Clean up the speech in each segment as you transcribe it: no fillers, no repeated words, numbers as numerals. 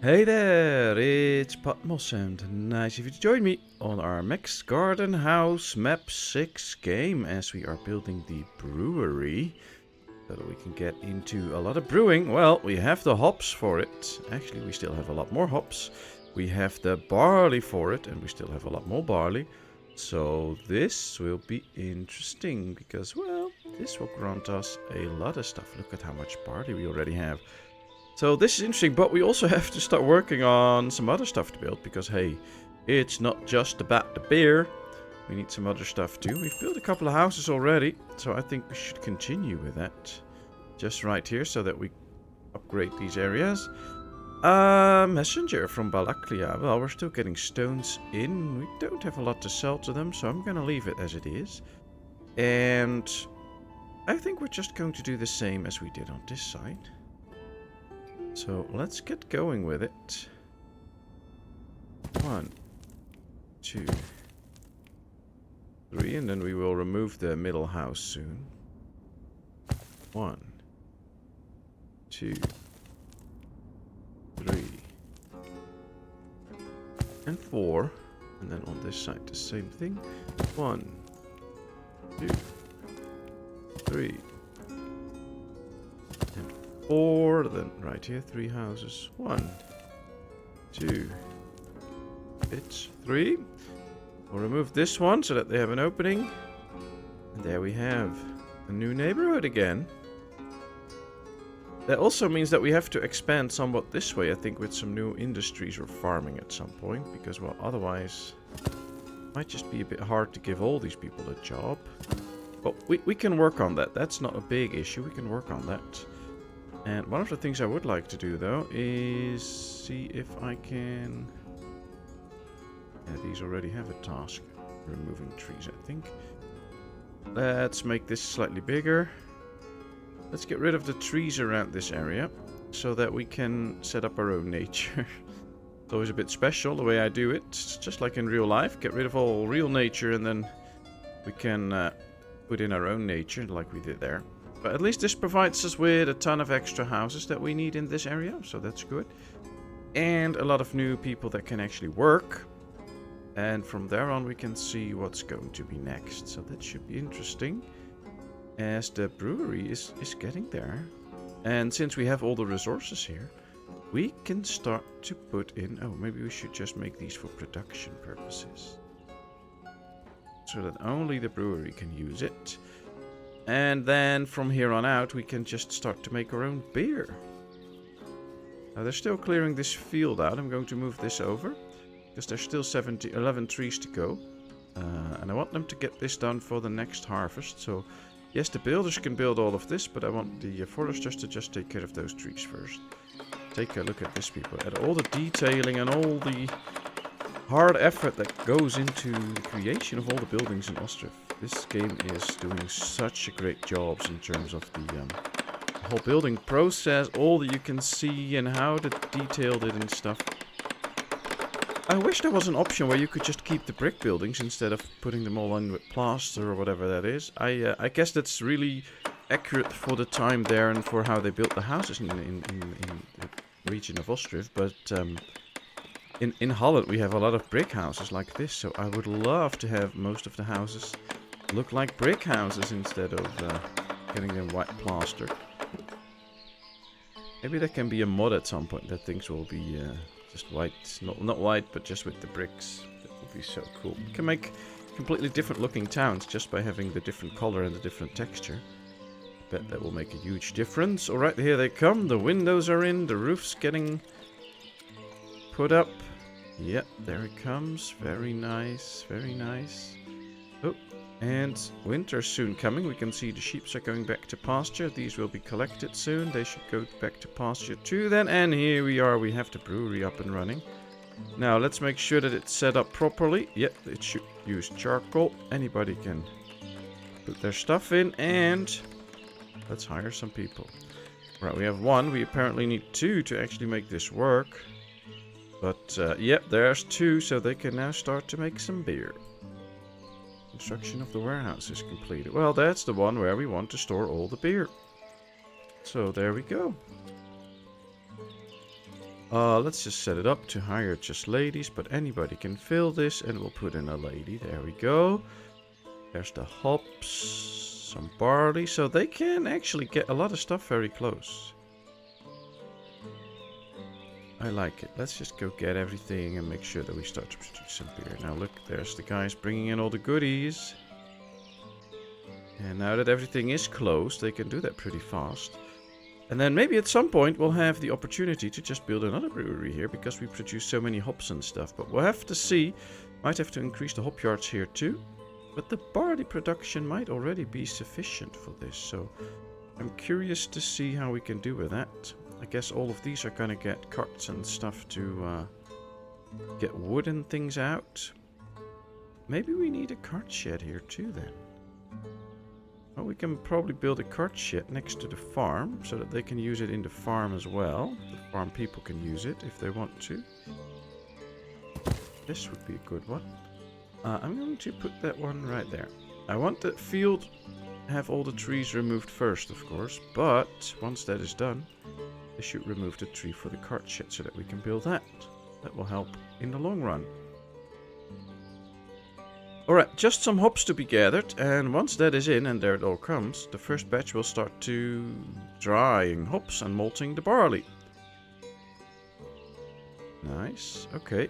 Hey there, it's Patmos and nice of you to join me on our Max Garden House Map 6 game as we are building the brewery so that we can get into a lot of brewing. Well, we have the hops for it. Actually, we still have a lot more hops. We have the barley for it and we still have a lot more barley. So this will be interesting because, well, this will grant us a lot of stuff. Look at how much barley we already have. So this is interesting, but we also have to start working on some other stuff to build because, hey, it's not just about the beer. We need some other stuff too. We've built a couple of houses already, so I think we should continue with that. Just right here so that we upgrade these areas. Messenger from Balaklia. Well, we're still getting stones in. We don't have a lot to sell to them, so I'm going to leave it as it is. And I think we're just going to do the same as we did on this side. So let's get going with it. 1, 2, 3, and then we will remove the middle house soon. 1, 2, 3, and 4, and then on this side the same thing. 1, 2, 3. 4, then right here, 3 houses. 1, 2, it's 3. We'll remove this one so that they have an opening. And there we have a new neighborhood again. That also means that we have to expand somewhat this way, I think, with some new industries or farming at some point. Because, well, otherwise, it might just be a bit hard to give all these people a job. But we can work on that. That's not a big issue. We can work on that. And one of the things I would like to do, though, is see if I can... Yeah, these already have a task. Removing trees, I think. Let's make this slightly bigger. Let's get rid of the trees around this area, so that we can set up our own nature. It's always a bit special, the way I do it. It's just like in real life. Get rid of all real nature, and then we can put in our own nature, like we did there. But at least this provides us with a ton of extra houses that we need in this area, so that's good. And a lot of new people that can actually work. And from there on we can see what's going to be next. So that should be interesting. As the brewery is getting there. And since we have all the resources here, we can start to put in... Oh, maybe we should just make these for production purposes. So that only the brewery can use it. And then from here on out, we can just start to make our own beer. Now they're still clearing this field out. I'm going to move this over. Because there's still 11 trees to go. And I want them to get this done for the next harvest. So, yes, the builders can build all of this. But I want the foresters to just take care of those trees first. Take a look at this, people. At all the detailing and all the hard effort that goes into the creation of all the buildings in Ostriv. This game is doing such a great job in terms of the whole building process, all that you can see and how they detailed it and stuff. I wish there was an option where you could just keep the brick buildings instead of putting them all in with plaster or whatever that is. I guess that's really accurate for the time there and for how they built the houses in the region of Ostriv, but in Holland we have a lot of brick houses like this, so I would love to have most of the houses look like brick houses instead of getting them white plastered. Maybe there can be a mod at some point that things will be just white, not white, but just with the bricks. That would be so cool. You can make completely different looking towns just by having the different color and the different texture. I bet that will make a huge difference. Alright, here they come. The windows are in, the roof's getting put up. Yep, there it comes. Very nice, very nice. Oh, and winter's soon coming. We can see the sheep are going back to pasture. These will be collected soon. They should go back to pasture too then. And here we are. We have the brewery up and running. Now, let's make sure that it's set up properly. Yep, it should use charcoal. Anybody can put their stuff in. And let's hire some people. Right, we have 1. We apparently need 2 to actually make this work. But, yep, there's 2. So they can now start to make some beer. Construction of the warehouse is completed. Well, that's the one where we want to store all the beer. So there we go. Let's just set it up to hire just ladies, but anybody can fill this, and we'll put in a lady. There we go. There's the hops, some barley, so they can actually get a lot of stuff very close. I like it. Let's just go get everything and make sure that we start to produce some beer. Now look, there's the guys bringing in all the goodies. And now that everything is closed, they can do that pretty fast. And then maybe at some point we'll have the opportunity to just build another brewery here, because we produce so many hops and stuff. But we'll have to see. Might have to increase the hop yards here too. But the barley production might already be sufficient for this. So I'm curious to see how we can do with that. I guess all of these are gonna get carts and stuff to get wood and things out. Maybe we need a cart shed here too then. Well, we can probably build a cart shed next to the farm so that they can use it in the farm as well. The farm people can use it if they want to. This would be a good one. I'm going to put that one right there. I want the field to have all the trees removed first, of course, but once that is done, they should remove the tree for the cart shed so that we can build that. That will help in the long run. Alright, just some hops to be gathered, and once that is in, and there it all comes, the first batch will start to drying hops and malting the barley. Nice, okay.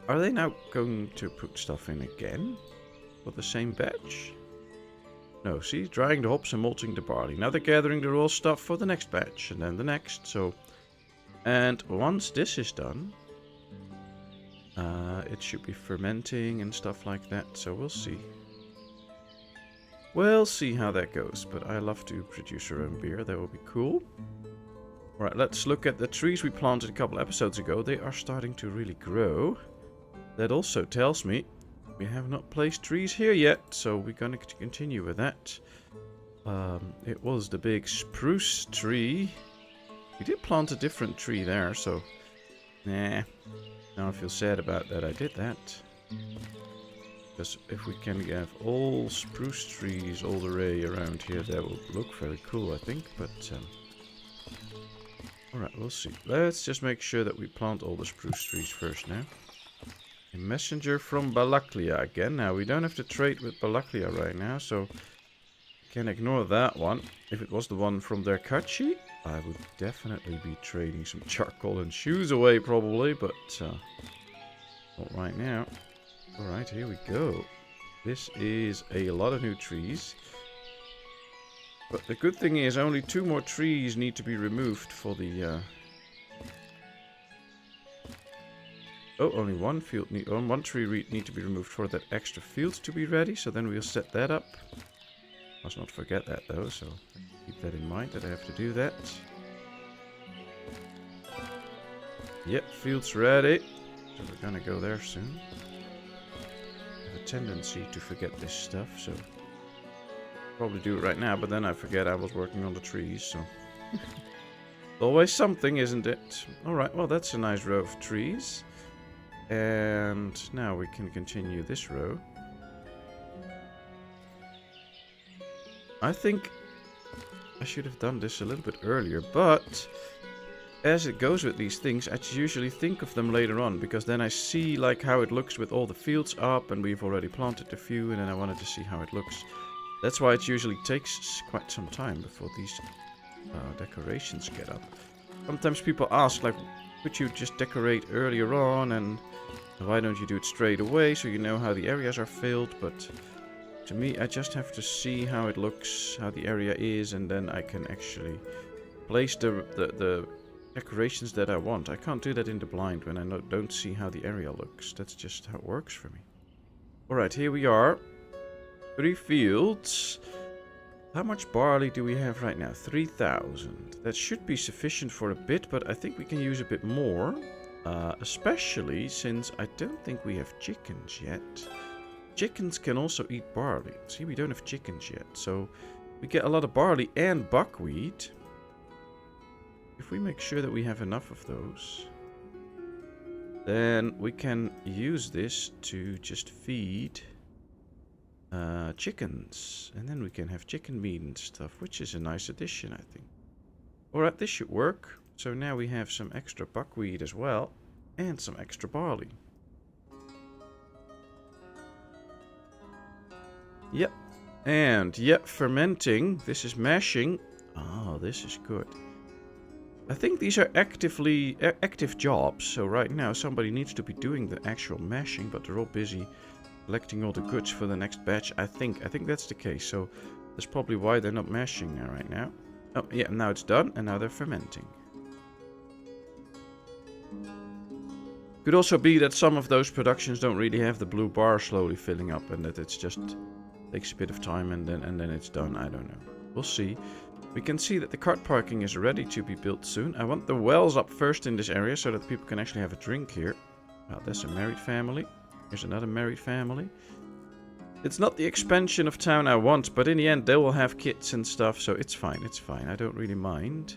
Are they now going to put stuff in again? For the same batch? No, see, drying the hops and malting the barley. Now they're gathering the raw stuff for the next batch, and then the next, so... And once this is done... it should be fermenting and stuff like that, so we'll see. We'll see how that goes, but I love to produce our own beer, that will be cool. Alright, let's look at the trees we planted a couple episodes ago. They are starting to really grow. That also tells me we have not placed trees here yet, so we're going to continue with that. It was the big spruce tree. We did plant a different tree there, so... Nah. Now I feel sad about that I did that. Because if we can have all spruce trees all the way around here, that will look very cool, I think. But, alright, we'll see. Let's just make sure that we plant all the spruce trees first now. A messenger from Balaklia again. Now, we don't have to trade with Balaklia right now, so... we can ignore that one. If it was the one from their Kachi, I would definitely be trading some charcoal and shoes away, probably, but not right now. Alright, here we go. This is a lot of new trees. But the good thing is, only 2 more trees need to be removed for the... Oh, only one tree need to be removed for that extra field to be ready, so then we'll set that up. Must not forget that though, so keep that in mind that I have to do that. Yep, field's ready. So we're gonna go there soon. I have a tendency to forget this stuff, so probably do it right now, but then I forget I was working on the trees, so always something, isn't it? Alright, well that's a nice row of trees. And now we can continue this row. I think I should have done this a little bit earlier, but as it goes with these things, I usually think of them later on, because then I see like how it looks with all the fields up, and we've already planted a few, and then I wanted to see how it looks. That's why it usually takes quite some time before these decorations get up. Sometimes people ask, like, could you just decorate earlier on, and why don't you do it straight away so you know how the areas are filled? But to me, I just have to see how it looks, how the area is, and then I can actually place the decorations that I want. I can't do that in the blind when I don't see how the area looks. That's just how it works for me. Alright, here we are. 3 fields. How much barley do we have right now? 3,000. That should be sufficient for a bit, but I think we can use a bit more. Especially since I don't think we have chickens yet. Chickens can also eat barley. See, we don't have chickens yet, so we get a lot of barley and buckwheat. If we make sure that we have enough of those, then we can use this to just feed chickens. And then we can have chicken meat and stuff, which is a nice addition, I think. Alright, this should work. So now we have some extra buckwheat as well. And some extra barley. Yep. And, yep, fermenting. This is mashing. Oh, this is good. I think these are active jobs. So right now somebody needs to be doing the actual mashing, but they're all busy collecting all the goods for the next batch. I think that's the case. So that's probably why they're not mashing right now. Oh, yeah, now it's done, and now they're fermenting. Could also be that some of those productions don't really have the blue bar slowly filling up, and that it's just takes a bit of time, and then it's done. I don't know. We'll see. We can see that the cart parking is ready to be built soon. I want the wells up first in this area so that people can actually have a drink here. Well, that's a married family. Here's another married family. It's not the expansion of town I want, but in the end they will have kids and stuff, so it's fine, it's fine. I don't really mind.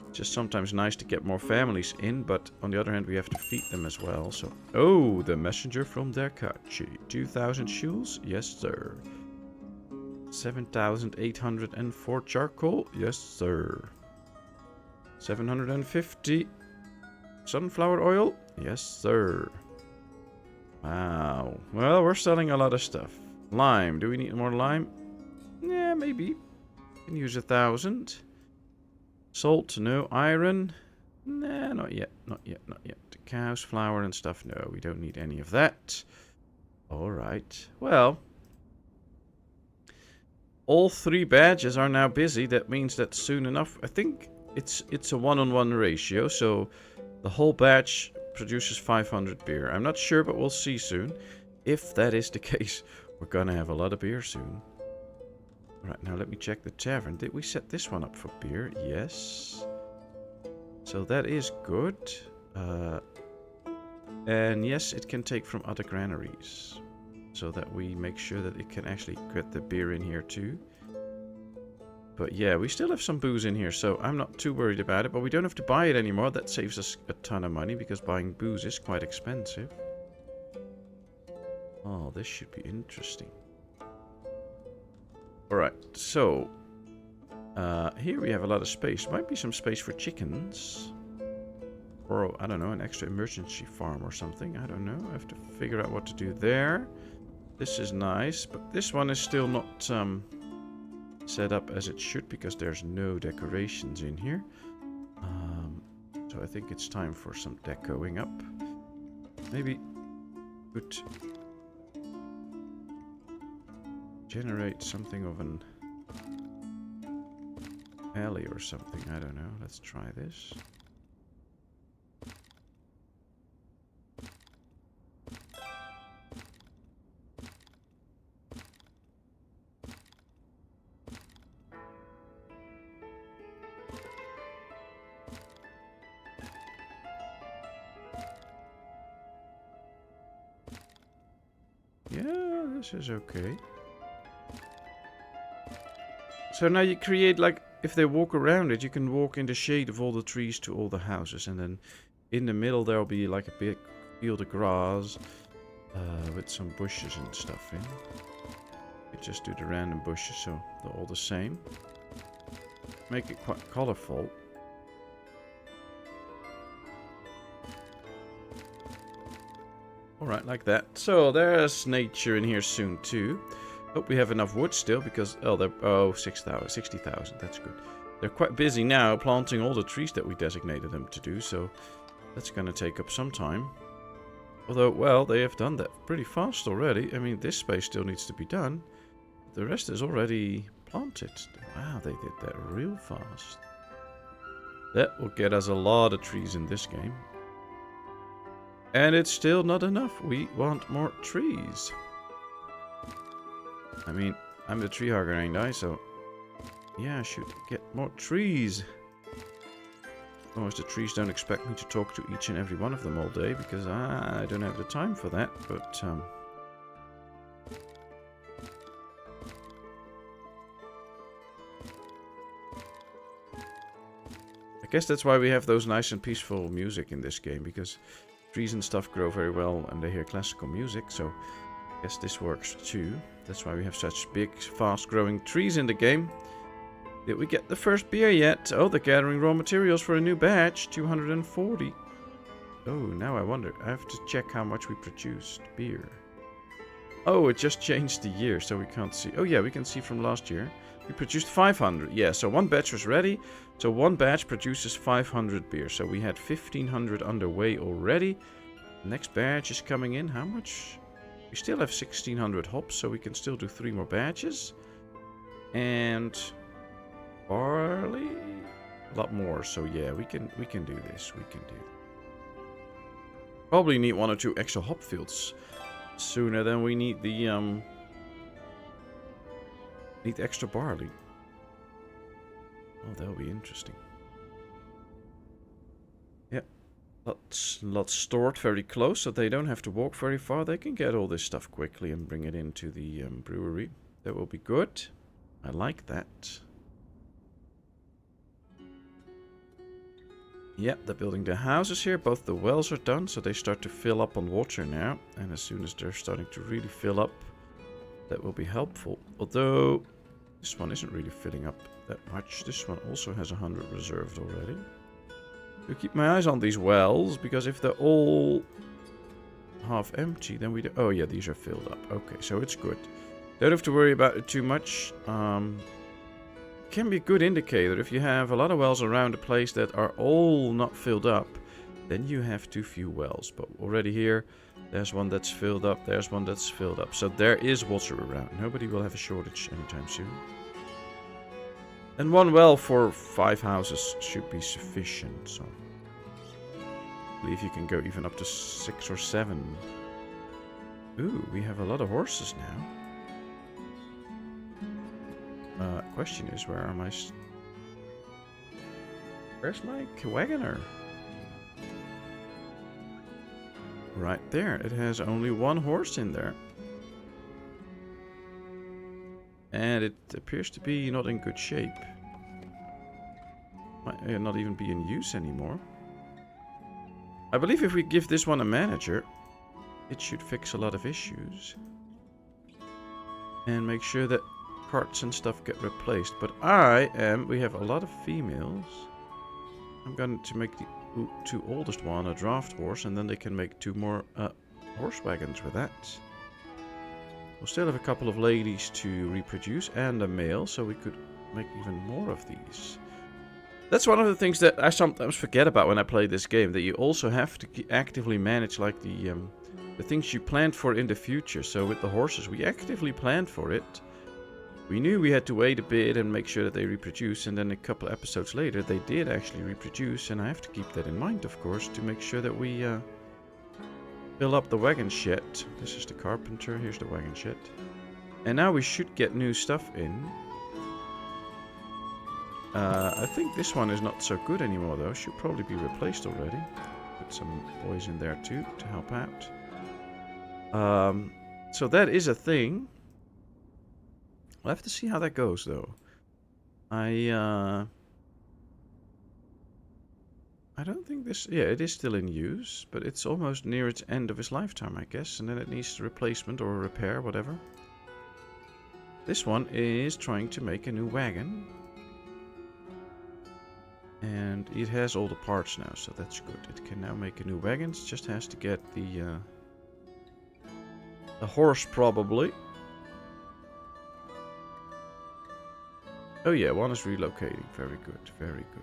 It's just sometimes nice to get more families in, but on the other hand we have to feed them as well, so... Oh, the messenger from Derkachi. 2,000 shuls? Yes, sir. 7,804 charcoal? Yes, sir. 750 sunflower oil? Yes, sir. Wow. Well, we're selling a lot of stuff. Lime. Do we need more lime? Yeah, maybe. Can use 1,000. Salt. No. Iron. Nah, not yet. Not yet. Not yet. Cow's flour and stuff. No, we don't need any of that. Alright. Well. All 3 badges are now busy. That means that soon enough... I think it's a 1-on-1 ratio. So the whole batch produces 500 beer. I'm not sure, but we'll see soon. If that is the case, we're gonna have a lot of beer soon. Right, now let me check the tavern. Did we set this one up for beer? Yes. So that is good. And yes, it can take from other granaries. So that we make sure that it can actually get the beer in here too. But yeah, we still have some booze in here, so I'm not too worried about it. But we don't have to buy it anymore. That saves us a ton of money, because buying booze is quite expensive. Oh, this should be interesting. Alright, so... here we have a lot of space. Might be some space for chickens. Or, I don't know, an extra emergency farm or something. I don't know. I have to figure out what to do there. This is nice, but this one is still not... set up as it should, because there's no decorations in here. So I think it's time for some decoing up. Maybe could generate something of an alley or something. I don't know. Let's try this. Yeah, this is okay. So now you create, like, if they walk around it, you can walk in the shade of all the trees to all the houses. And then in the middle there'll be like a big field of grass with some bushes and stuff in. You just do the random bushes so they're all the same. Make it quite colorful. Alright, like that. So there's nature in here soon too. Hope we have enough wood still, because... Oh, they're... 60,000. That's good. They're quite busy now planting all the trees that we designated them to do, so that's going to take up some time. Although, well, they have done that pretty fast already. I mean, this space still needs to be done. The rest is already planted. Wow, they did that real fast. That will get us a lot of trees in this game. And it's still not enough. We want more trees. I mean, I'm the tree hugger, ain't I? So, yeah, I should get more trees. Otherwise, the trees don't expect me to talk to each and every one of them all day, because I don't have the time for that. But, I guess that's why we have those nice and peaceful music in this game, because trees and stuff grow very well and they hear classical music, so I guess this works too. That's why we have such big, fast-growing trees in the game. Did we get the first beer yet? Oh, they're gathering raw materials for a new batch. 240. Oh, now I wonder. I have to check how much we produced beer. Oh, it just changed the year, so we can't see. Oh, yeah, we can see from last year. We produced 500. Yeah, so one batch was ready. So one batch produces 500 beer. So we had 1,500 underway already. Next batch is coming in. How much? We still have 1,600 hops, so we can still do 3 more batches. And barley? A lot more. So yeah, we can do this. We can do it. Probably need 1 or 2 extra hop fields sooner than we need the need extra barley. Oh, that'll be interesting. Yeah, lots stored very close, so they don't have to walk very far. They can get all this stuff quickly and bring it into the brewery. That will be good. I like that. Yeah, they're building the houses here. Both the wells are done, so they start to fill up on water now. And as soon as they're starting to really fill up, that will be helpful. Although, this one isn't really filling up that much. This one also has 100 reserved already. So keep my eyes on these wells, because if they're all half empty, then we do... Oh yeah, these are filled up. Okay, so it's good. Don't have to worry about it too much. Can be a good indicator. If you have a lot of wells around a place that are all not filled up, then you have too few wells. But already here, there's one that's filled up, there's one that's filled up. So there is water around. Nobody will have a shortage anytime soon. And 1 well for 5 houses should be sufficient. So I believe you can go even up to 6 or 7. Ooh, we have a lot of horses now. Question is, where are my... Where's my wagoner? Right there. It has only 1 horse in there. And it appears to be not in good shape. Might not even be in use anymore. I believe if we give this one a manager, it should fix a lot of issues. And make sure that carts and stuff get replaced. But we have a lot of females. I'm going to make the 2 oldest one a draft horse, and then they can make 2 more horse wagons with that. We'll still have a couple of ladies to reproduce and a male, so we could make even more of these. That's one of the things that I sometimes forget about when I play this game, that you also have to actively manage like the things you planned for in the future. So with the horses, we actively planned for it. We knew we had to wait a bit and make sure that they reproduce, and then a couple of episodes later they did actually reproduce, and I have to keep that in mind, of course, to make sure that we fill up the wagon shed. This is the carpenter, here's the wagon shed. And now we should get new stuff in. I think this one is not so good anymore though, should probably be replaced already. Put some boys in there too to help out. So that is a thing. We'll have to see how that goes though. I don't think this... Yeah, it is still in use, but it's almost near its end of its lifetime, I guess. And then it needs replacement or repair, whatever. This one is trying to make a new wagon. And it has all the parts now, so that's good. It can now make a new wagon. It just has to get the horse, probably. Oh yeah, one is relocating. Very good, very good.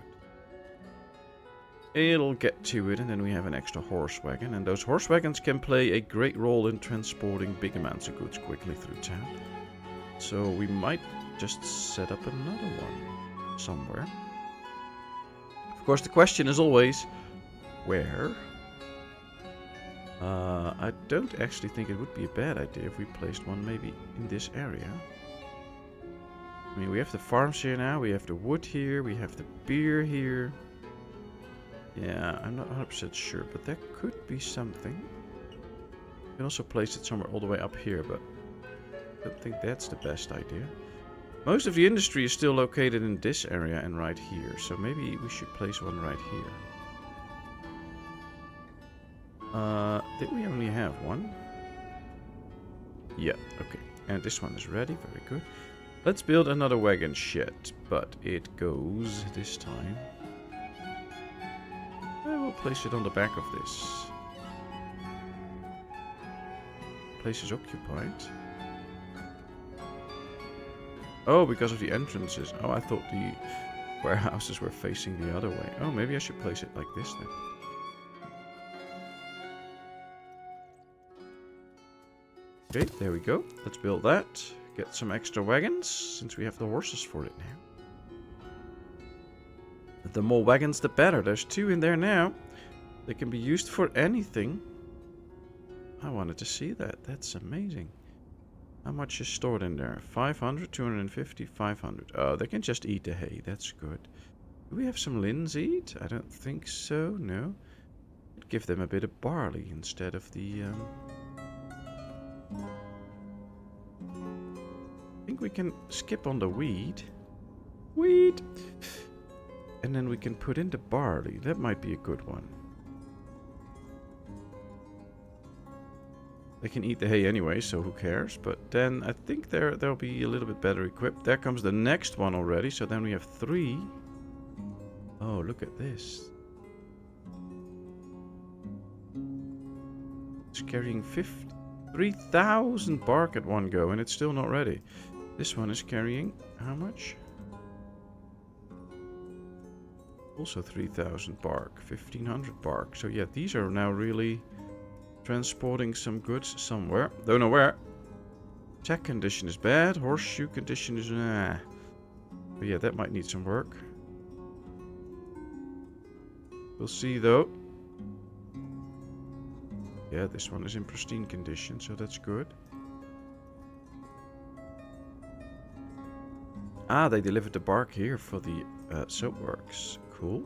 It'll get to it, and then we have an extra horse wagon. And those horse wagons can play a great role in transporting big amounts of goods quickly through town. So we might just set up another one somewhere. Of course, the question is always, where? I don't actually think it would be a bad idea if we placed one maybe in this area. I mean, we have the farms here now, we have the wood here, we have the beer here. Yeah, I'm not 100% sure, but that could be something. You can also place it somewhere all the way up here, but I don't think that's the best idea. Most of the industry is still located in this area and right here, so maybe we should place one right here. Did we only have one? Yeah, okay. And this one is ready, very good. Let's build another wagon shed. but it goes this time. I will place it on the back of this. Place is occupied. Oh, because of the entrances. Oh, I thought the warehouses were facing the other way. Oh, maybe I should place it like this then. Okay, there we go. Let's build that. Get some extra wagons, since we have the horses for it now. The more wagons, the better. There's 2 in there now. They can be used for anything. I wanted to see that. That's amazing. How much is stored in there? 500, 250, 500. Oh, they can just eat the hay. That's good. Do we have some linseed? I don't think so. No. Give them a bit of barley instead of the... I think we can skip on the wheat. Wheat! And then we can put in the barley. That might be a good one. They can eat the hay anyway, so who cares? But then I think they'll be a little bit better equipped. There comes the next one already, so then we have 3. Oh, look at this. It's carrying 3,000 bark at one go, and it's still not ready. This one is carrying how much? Also 3,000 bark, 1,500 bark. So yeah, these are now really transporting some goods somewhere. Don't know where. Tech condition is bad. Horseshoe condition is nah. But yeah, that might need some work. We'll see though. Yeah, this one is in pristine condition, so that's good. Ah, they delivered the bark here for the soapworks. Cool.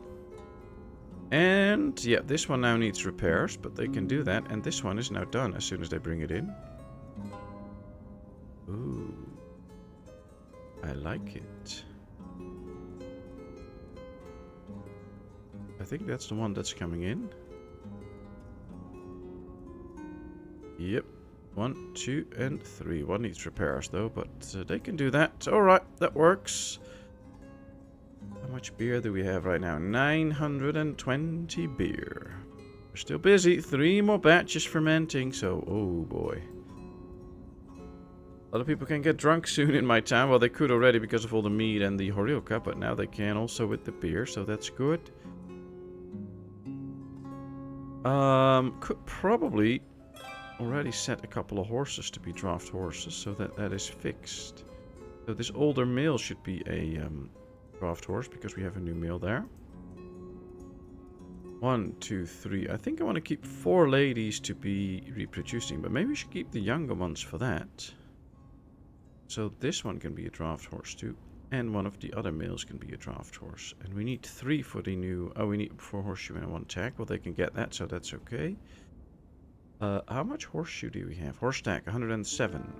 And yeah, this one now needs repairs, but they can do that. And this one is now done as soon as they bring it in. Ooh. I like it. I think that's the one that's coming in. Yep. 1, 2, and 3. One needs repairs though, but they can do that. Alright, that works. How much beer do we have right now? 920 beer. We're still busy. 3 more batches fermenting, so oh boy. A lot of people can get drunk soon in my town. Well, they could already because of all the meat and the horilka, but now they can also with the beer, so that's good. Could probably already set a couple of horses to be draft horses, so that is fixed. So this older male should be a draft horse because we have a new male there. 1, 2, 3. I think I want to keep 4 ladies to be reproducing, but maybe we should keep the younger ones for that. So this one can be a draft horse too, and one of the other males can be a draft horse. And we need 3 for the new... Oh, we need 4 horseshoe and 1 tack. Well, they can get that, so that's okay. How much horseshoe do we have? Horse tack, 107.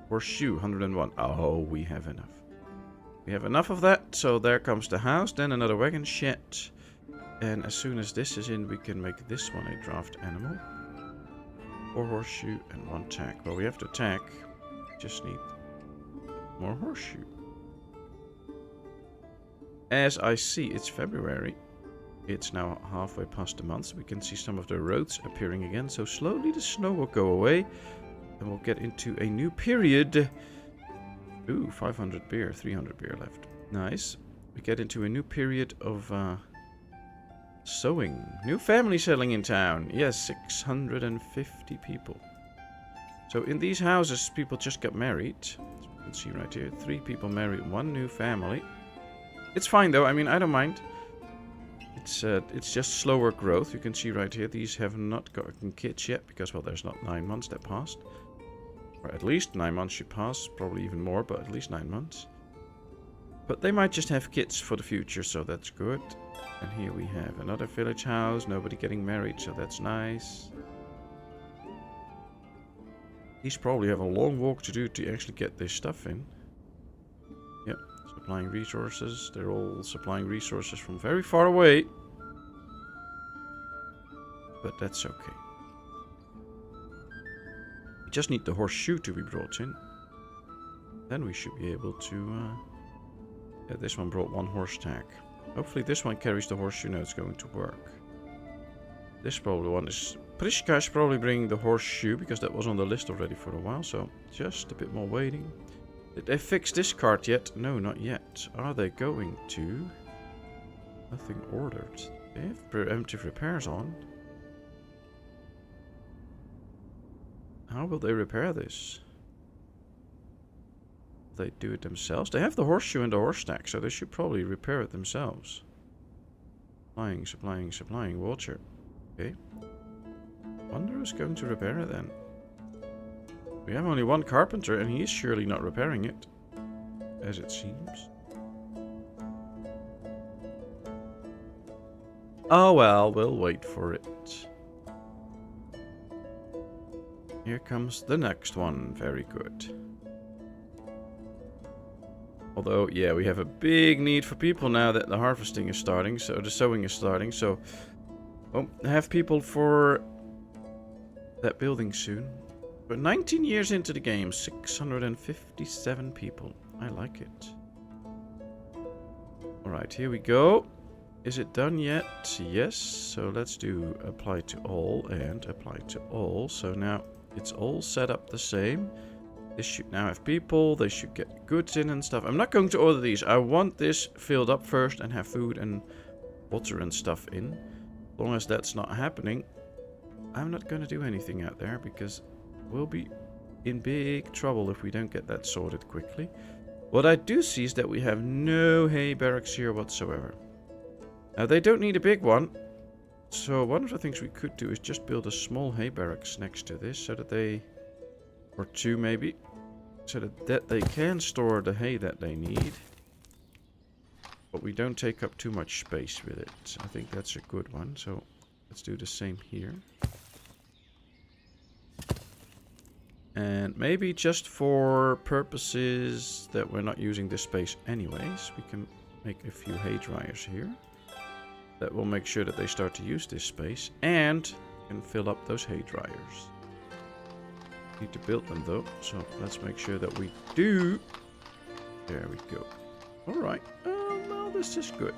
Horseshoe, 101. Oh, we have enough. We have enough of that, so there comes the house, then another wagon shed. And as soon as this is in, we can make this one a draft animal. 4 horseshoe and 1 tack. Well, we have the tack. Just need more horseshoe. As I see, it's February. It's now halfway past the month. We can see some of the roads appearing again. So slowly the snow will go away. And we'll get into a new period. Ooh, 500 beer, 300 beer left. Nice. We get into a new period of sowing. New family settling in town. Yes, 650 people. So in these houses, people just got married. As you can see right here, 3 people married, 1 new family. It's fine though. I mean, I don't mind. It's just slower growth. You can see right here, these have not gotten kids yet because, well, there's not 9 months that passed. Or at least 9 months should pass, probably even more, but at least 9 months. But they might just have kids for the future, so that's good. And here we have another village house, nobody getting married, so that's nice. These probably have a long walk to do to actually get this stuff in. Yep, supplying resources. They're all supplying resources from very far away. But that's okay. We just need the horseshoe to be brought in. Then we should be able to Yeah, this one brought 1 horse tack. Hopefully this one carries the horseshoe. No, it's going to work. This probably one is... Prishka's probably bringing the horseshoe because that was on the list already for a while. So just a bit more waiting. Did they fix this cart yet? No, not yet. Are they going to? Nothing ordered. They have preemptive repairs on. How will they repair this? Will they do it themselves? They have the horseshoe and the horse stack, so they should probably repair it themselves. Supplying water. Okay. Wonder who's going to repair it then. We have only 1 carpenter, and he is surely not repairing it, as it seems. Oh well, we'll wait for it. Here comes the next one. Very good. Although, yeah, we have a big need for people now that the harvesting is starting, so the sowing is starting, so we'll have people for that building soon. But 19 years into the game, 657 people. I like it. Alright, here we go. Is it done yet? Yes. So let's do apply to all and apply to all. So now it's all set up the same. This should now have people. They should get goods in and stuff. I'm not going to order these. I want this filled up first and have food and water and stuff in. As long as that's not happening, I'm not going to do anything out there because we'll be in big trouble if we don't get that sorted quickly. What I do see is that we have no hay barracks here whatsoever. Now they don't need a big one. So one of the things we could do is just build a small hay barracks next to this so that they, or 2 maybe, so that they can store the hay that they need. But we don't take up too much space with it. I think that's a good one. So let's do the same here. And maybe just for purposes that we're not using this space anyways, we can make a few hay dryers here. That will make sure that they start to use this space and can fill up those hay dryers. Need to build them though, so let's make sure that we do. There we go. Alright, well this is good.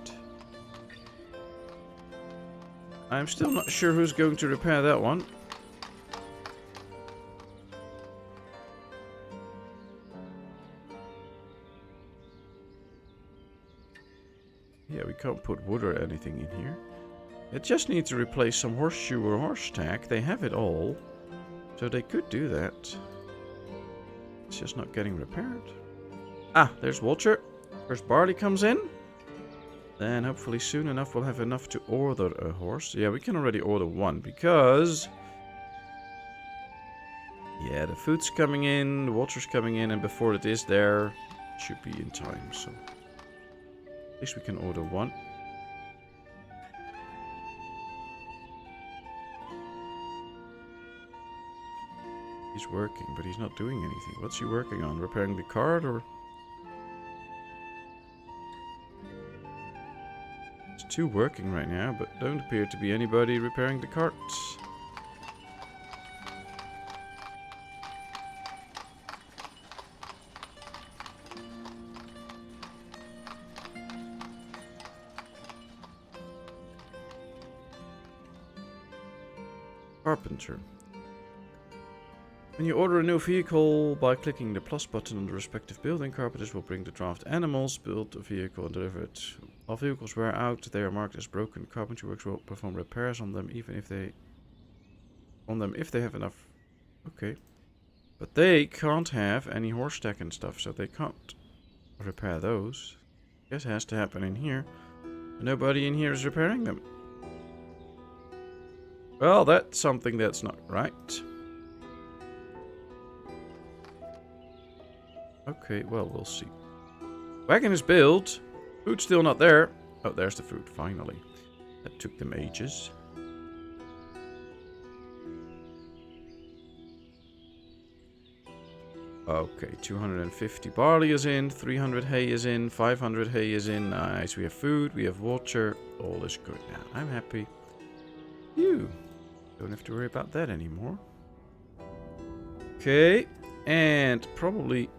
I'm still not sure who's going to repair that one. Yeah, we can't put wood or anything in here. It just needs to replace some horseshoe or horse tack. They have it all. So they could do that. It's just not getting repaired. Ah, there's Walter. First barley comes in. Then hopefully soon enough we'll have enough to order a horse. Yeah, we can already order 1 because... yeah, the food's coming in, the water's coming in, and before it is there, it should be in time, so... at least we can order 1. He's working, but he's not doing anything. What's he working on? Repairing the cart or... It's 2 working right now, but don't appear to be anybody repairing the carts. Carpenter. When you order a new vehicle by clicking the plus button on the respective building, carpenters will bring the draft animals, build the vehicle and deliver it. While vehicles wear out, they are marked as broken. Carpentry works will perform repairs on them even if they have enough. Okay. But they can't have any horse stack and stuff, so they can't repair those. Guess it has to happen in here. Nobody in here is repairing them. Well, that's something that's not right. Okay, well, we'll see. Wagon is built. Food's still not there. Oh, there's the food, finally. That took them ages. Okay, 250 barley is in, 300 hay is in, 500 hay is in. Nice, we have food, we have water. All is good now. I'm happy. Phew. Don't have to worry about that anymore. Okay, and probably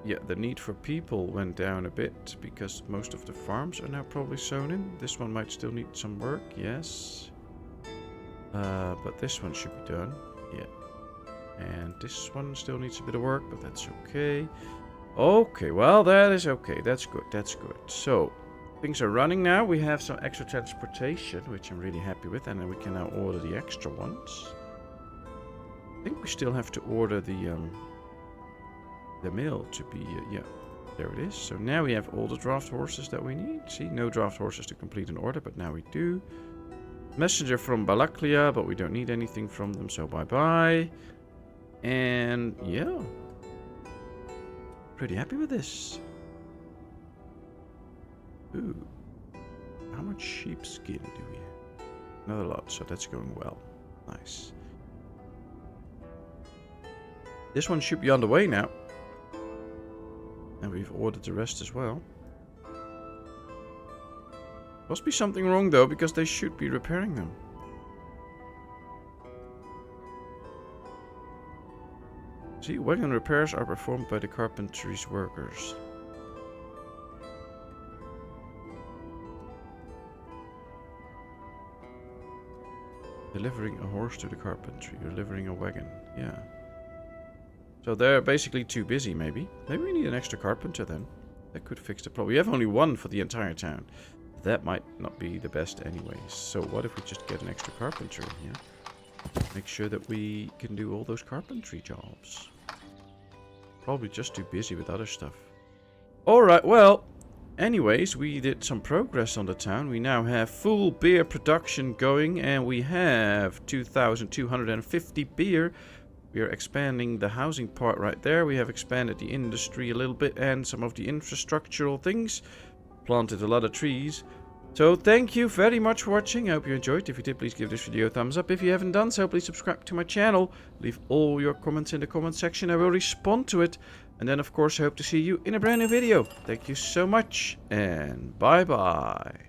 yeah, the need for people went down a bit because most of the farms are now probably sown in. This one might still need some work, yes. But this one should be done, yeah. And this one still needs a bit of work, but that's okay. Okay, well, that is okay. That's good, that's good. So, things are running now. We have some extra transportation, which I'm really happy with. And then we can now order the extra ones. I think we still have to order the mill to be, yeah, there it is. So now we have all the draft horses that we need. See, no draft horses to complete an order, but now we do. Messenger from Balaklia, but we don't need anything from them, so bye-bye. And, yeah. Pretty happy with this. Ooh. How much sheepskin do we have? Not a lot, so that's going well. Nice. This one should be on the way now. And we've ordered the rest as well. Must be something wrong though, because they should be repairing them. See, wagon repairs are performed by the carpentry's workers. Delivering a horse to the carpentry, delivering a wagon, yeah. So they're basically too busy, maybe. Maybe we need an extra carpenter then. That could fix the problem. We have only one for the entire town. That might not be the best anyways. So what if we just get an extra carpenter in here? Make sure that we can do all those carpentry jobs. Probably just too busy with other stuff. Alright, well, anyways, we did some progress on the town. We now have full beer production going, and we have 2,250 beer. We are expanding the housing part right there. We have expanded the industry a little bit and some of the infrastructural things. Planted a lot of trees. So thank you very much for watching. I hope you enjoyed. If you did, please give this video a thumbs up. If you haven't done so, please subscribe to my channel. Leave all your comments in the comment section. I will respond to it. And then, of course, I hope to see you in a brand new video. Thank you so much, and bye-bye.